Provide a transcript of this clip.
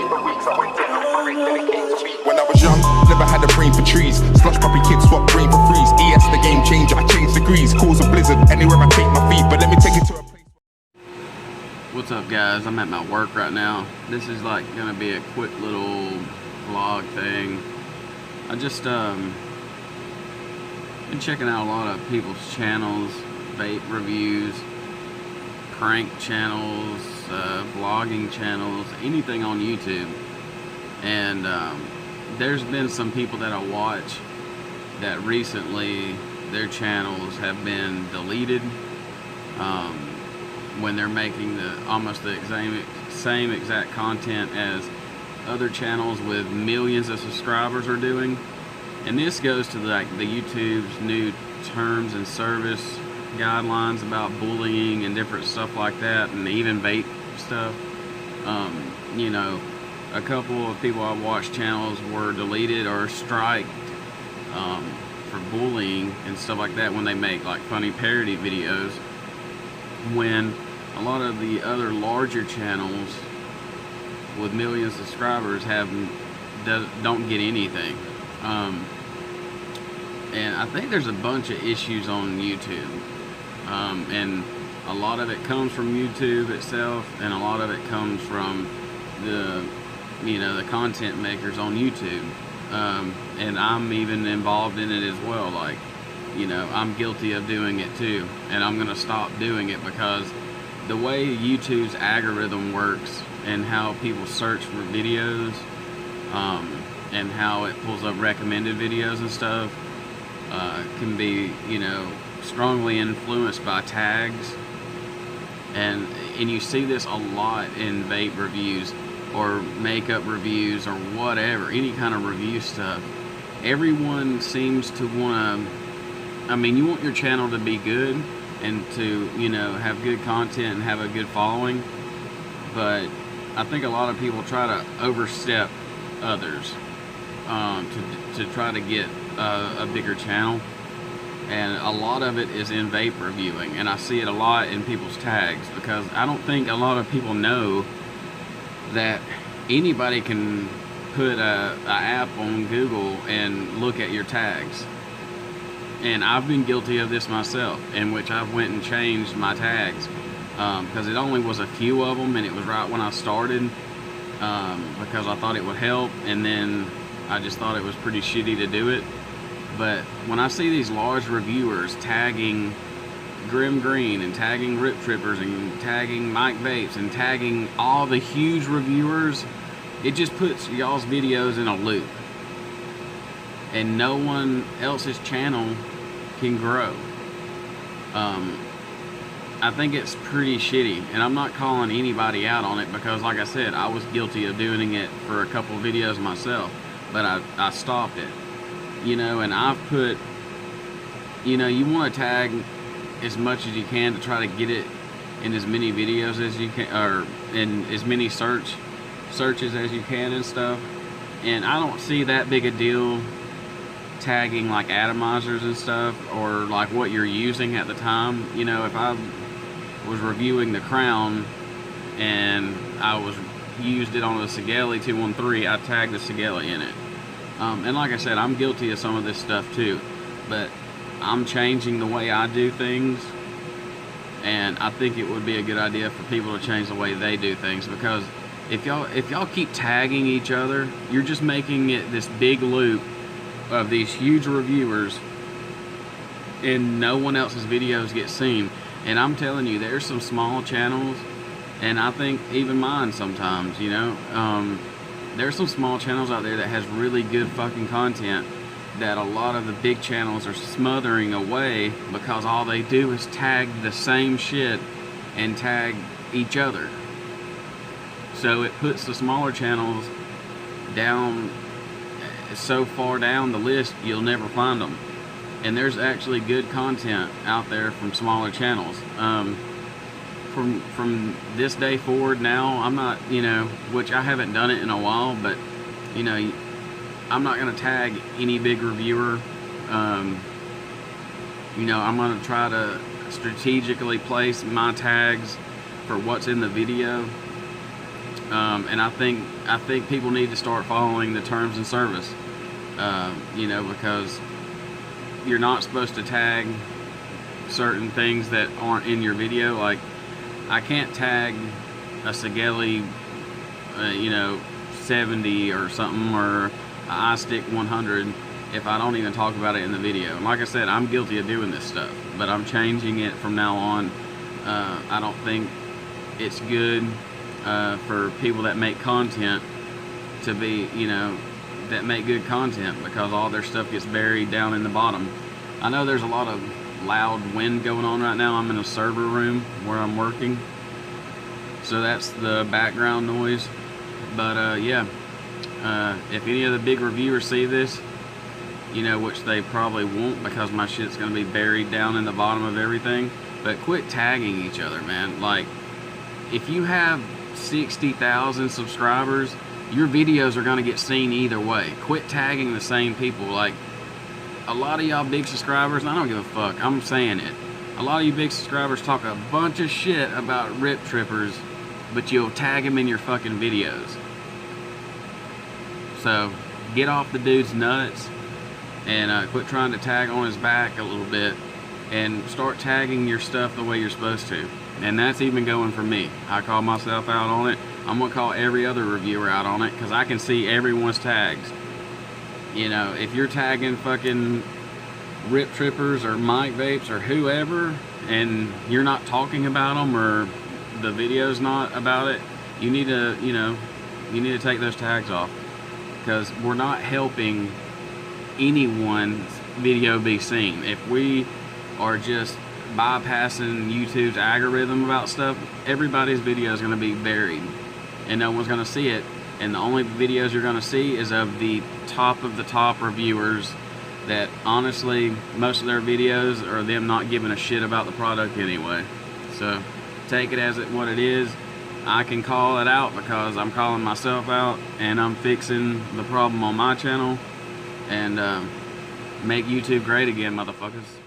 When I was young, never had a brain for trees. Slush puppy kids swap brain for freeze. ES the game changer, I change degrees. Cause a blizzard anywhere I take my feet. But let me take it to a place. What's up, guys? I'm at my work right now. This is like gonna be a quick little vlog thing. I just been checking out a lot of people's channels, vape reviews, prank channels, vlogging channels, anything on YouTube. And there's been some people that I watch that recently their channels have been deleted when they're making almost the same exact content as other channels with millions of subscribers are doing. And this goes to the YouTube's new terms and service guidelines about bullying and different stuff like that, and even vape stuff. You know, a couple of people I watched channels were deleted or striked for bullying and stuff like that when they make like funny parody videos, when a lot of the other larger channels with millions of subscribers don't get anything. And I think there's a bunch of issues on YouTube, and a lot of it comes from YouTube itself, and a lot of it comes from the content makers on YouTube, and I'm even involved in it as well. Like, I'm guilty of doing it too, and I'm gonna stop doing it because the way YouTube's algorithm works and how people search for videos, and how it pulls up recommended videos and stuff, can be, strongly influenced by tags, and you see this a lot in vape reviews or makeup reviews or whatever, any kind of review stuff. Everyone seems to want to, you want your channel to be good and to, have good content and have a good following, but I think a lot of people try to overstep others to try to get a bigger channel, and a lot of it is in vape reviewing, and I see it a lot in people's tags, because I don't think a lot of people know that anybody can put a app on Google and look at your tags. And I've been guilty of this myself, in which I went and changed my tags, because it only was a few of them, and it was right when I started, because I thought it would help, and then I just thought it was pretty shitty to do it. But when I see these large reviewers tagging Grim Green and tagging Rip Trippers and tagging Mike Vapes and tagging all the huge reviewers, it just puts y'all's videos in a loop, and no one else's channel can grow. I think it's pretty shitty, and I'm not calling anybody out on it, because like I said, I was guilty of doing it for a couple of videos myself, but I stopped it. And I've put, you want to tag as much as you can to try to get it in as many videos as you can, or in as many searches as you can and stuff. And I don't see that big a deal tagging like atomizers and stuff, or like what you're using at the time. If I was reviewing the Crown and I used it on the Sigeli 213, I tagged the Sigeli in it. And like I said, I'm guilty of some of this stuff too, but I'm changing the way I do things, and I think it would be a good idea for people to change the way they do things, because if y'all keep tagging each other, you're just making it this big loop of these huge reviewers, and no one else's videos get seen. And I'm telling you, there's some small channels, and I think even mine sometimes, there's some small channels out there that has really good fucking content that a lot of the big channels are smothering away, because all they do is tag the same shit and tag each other. So it puts the smaller channels down so far down the list you'll never find them. And there's actually good content out there from smaller channels. From this day forward now, I'm not, which I haven't done it in a while, but I'm not going to tag any big reviewer. I'm going to try to strategically place my tags for what's in the video, And I think people need to start following the terms and service, you know, because you're not supposed to tag certain things that aren't in your video. Like, I can't tag a Segele, you know, 70 or something, or a iStick 100 if I don't even talk about it in the video. And like I said, I'm guilty of doing this stuff, but I'm changing it from now on. I don't think it's good for people that make content to be, you know, that make good content, because all their stuff gets buried down in the bottom. I know there's a lot of loud wind going on right now. I'm in a server room where I'm working, so that's the background noise. But yeah, if any of the big reviewers see this, you know, which they probably won't, because my shit's gonna be buried down in the bottom of everything, but quit tagging each other, man. Like, if you have 60,000 subscribers, your videos are gonna get seen either way. Quit tagging the same people. Like, a lot of y'all big subscribers, I don't give a fuck, I'm saying it, a lot of you big subscribers talk a bunch of shit about rip trippers, but you'll tag them in your fucking videos. So get off the dude's nuts and quit trying to tag on his back a little bit, and start tagging your stuff the way you're supposed to. And that's even going for me. I call myself out on it. I'm gonna call every other reviewer out on it, because I can see everyone's tags. You know, if you're tagging fucking rip trippers or mic vapes or whoever, and you're not talking about them, or the video's not about it, you need to, you know, you need to take those tags off, because we're not helping anyone's video be seen. If we are just bypassing YouTube's algorithm about stuff, everybody's video is going to be buried and no one's going to see it, and the only videos you're going to see is of the top reviewers that, honestly, most of their videos are them not giving a shit about the product anyway. So take it as what it is. I can call it out because I'm calling myself out, and I'm fixing the problem on my channel. And make YouTube great again, motherfuckers.